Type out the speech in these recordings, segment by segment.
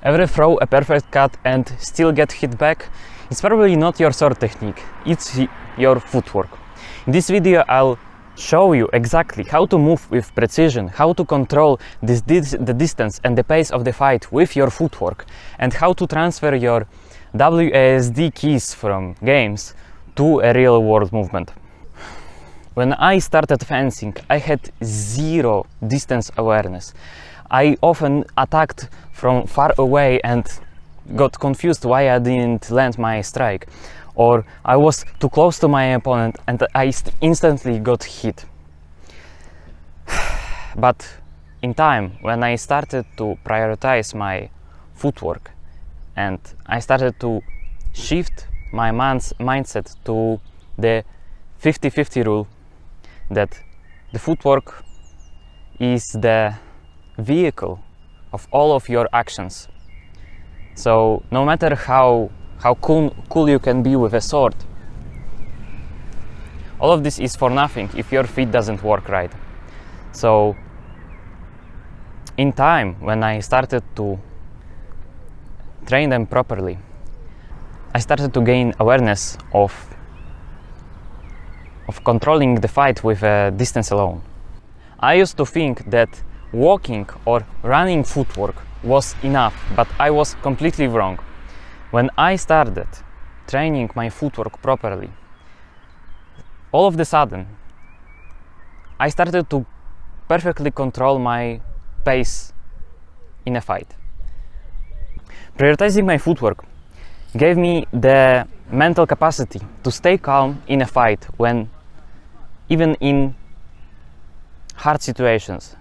Ever throw a perfect cut and still get hit back? It's probably not your sword technique, it's your footwork. In this video I'll show you exactly how to move with precision, how to control the distance and the pace of the fight with your footwork, and how to transfer your WASD keys from games to a real world movement. When I started fencing, I had zero distance awareness. I often attacked from far away and got confused why I didn't land my strike, or I was too close to my opponent and I instantly got hit. But in time, when I started to prioritize my footwork and I started to shift my mindset to the 50-50 rule, that the footwork is the vehicle of all of your actions. So no matter how cool you can be with a sword, all of this is for nothing if your feet doesn't work right. So in time, when I started to train them properly, I started to gain awareness of controlling the fight with a distance alone. I used to think that walking or running footwork was enough, but I was completely wrong. When I started training my footwork properly, all of a sudden I started to perfectly control my pace in a fight. Prioritizing my footwork gave me the mental capacity to stay calm in a fight, when even in hard situations.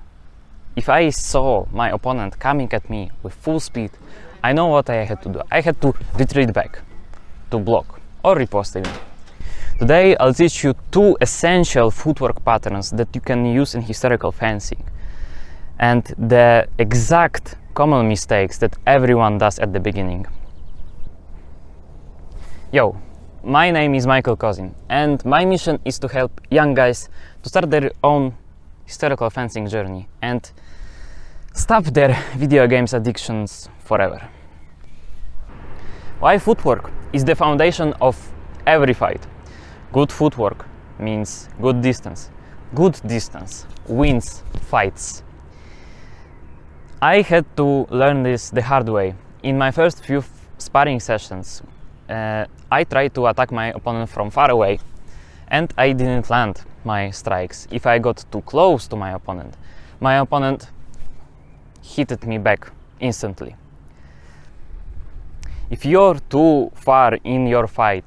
If I saw my opponent coming at me with full speed, I know what I had to do. I had to retreat back, to block, or riposte even. Today I'll teach you two essential footwork patterns that you can use in historical fencing, and the exact common mistakes that everyone does at the beginning. Yo, my name is Michael Kozin, and my mission is to help young guys to start their own historical fencing journey and stop their video games addictions forever. Why footwork is the foundation of every fight. Good footwork means good distance. Good distance wins fights. I had to learn this the hard way. In my first few sparring sessions, I tried to attack my opponent from far away, and I didn't land my strikes. If I got too close to my opponent hit me back instantly. If you're too far in your fight,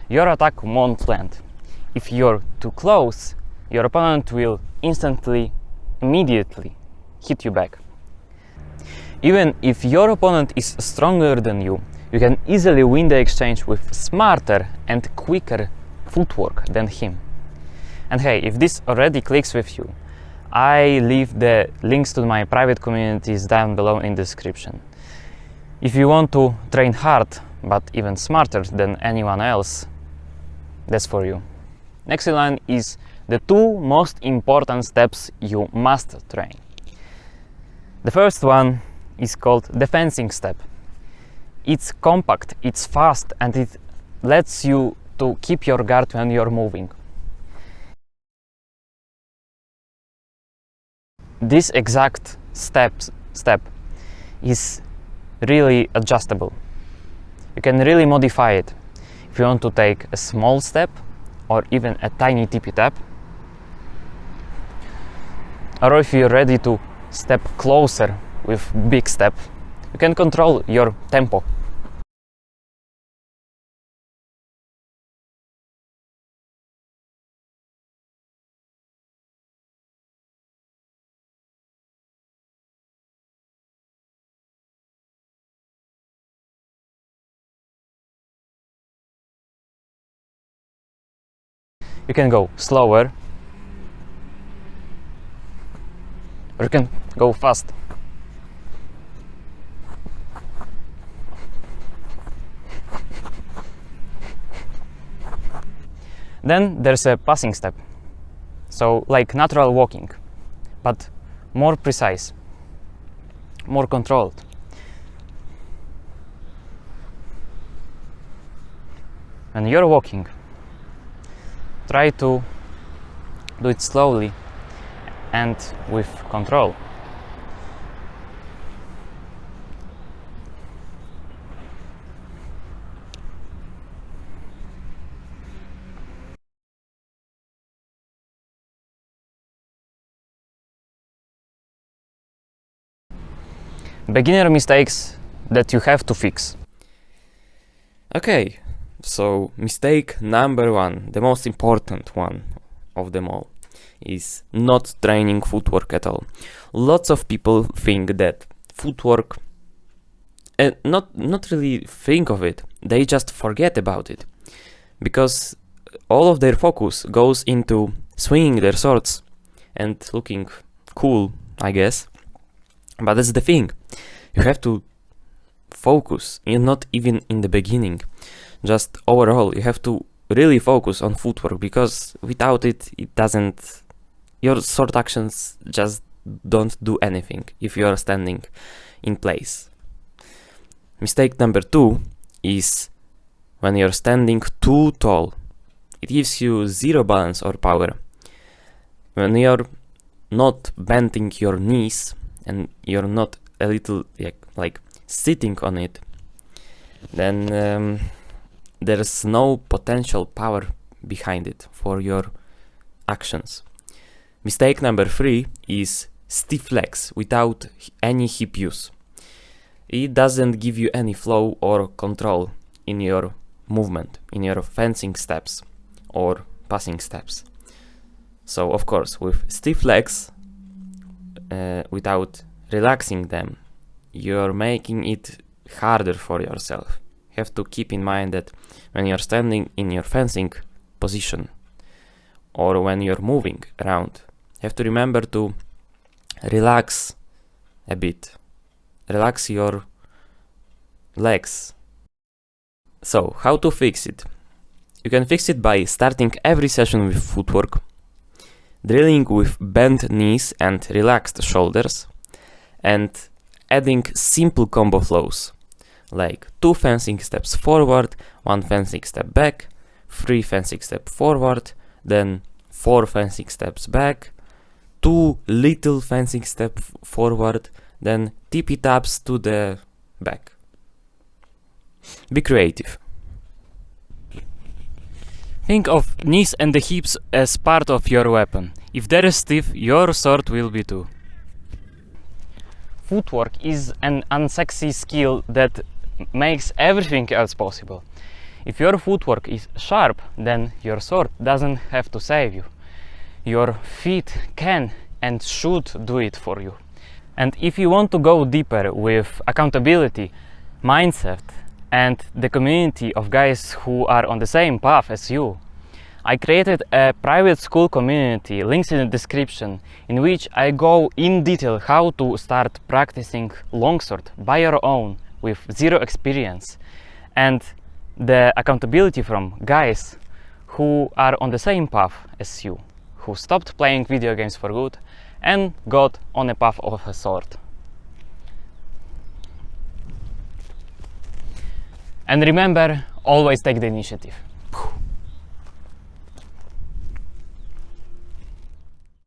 your attack won't land. If you're too close, your opponent will immediately hit you back. Even if your opponent is stronger than you, you can easily win the exchange with smarter and quicker footwork than him. And hey, if this already clicks with you, I leave the links to my private communities down below in the description. If you want to train hard, but even smarter than anyone else, that's for you. Next in line is the two most important steps you must train. The first one is called the fencing step. It's compact, it's fast, and it lets you to keep your guard when you're moving. This exact step is really adjustable. You can really modify it. If you want to take a small step or even a tiny tippy tap, or if you're ready to step closer with big step, you can control your tempo. You can go slower, or you can go fast. Then there's a passing step, so like natural walking, but more precise, more controlled. When you're walking, try to do it slowly and with control. Beginner mistakes that you have to fix. Okay, so mistake number one, the most important one of them all, is not training footwork at all. Lots of people think that footwork, not really think of it, they just forget about it, because all of their focus goes into swinging their swords and looking cool, I guess. But that's the thing, you have to focus, and not even in the beginning, just overall you have to really focus on footwork, because without it, your sword actions just don't do anything if you are standing in place. Mistake number two is when you're standing too tall. It gives you zero balance or power. When you're not bending your knees and you're not a little like sitting on it, then there's no potential power behind it for your actions. Mistake number three is stiff legs without any hip use. It doesn't give you any flow or control in your movement, in your fencing steps or passing steps. So of course, with stiff legs, without relaxing them, you're making it harder for yourself. You have to keep in mind that when you're standing in your fencing position or when you're moving around, you have to remember to relax a bit. Relax your legs. So, how to fix it? You can fix it by starting every session with footwork, drilling with bent knees and relaxed shoulders, and adding simple combo flows, like 2 fencing steps forward, 1 fencing step back, 3 fencing step forward, then 4 fencing steps back, 2 little fencing step forward, then tippy taps to the back. Be creative. Think of knees and the hips as part of your weapon. If they're stiff, your sword will be too. Footwork is an unsexy skill that makes everything else possible. If your footwork is sharp, then your sword doesn't have to save you. Your feet can and should do it for you. And if you want to go deeper with accountability, mindset, and the community of guys who are on the same path as you, I created a private school community, links in the description, in which I go in detail how to start practicing longsword by your own with zero experience, and the accountability from guys who are on the same path as you, who stopped playing video games for good and got on a path of a sword. And remember, always take the initiative.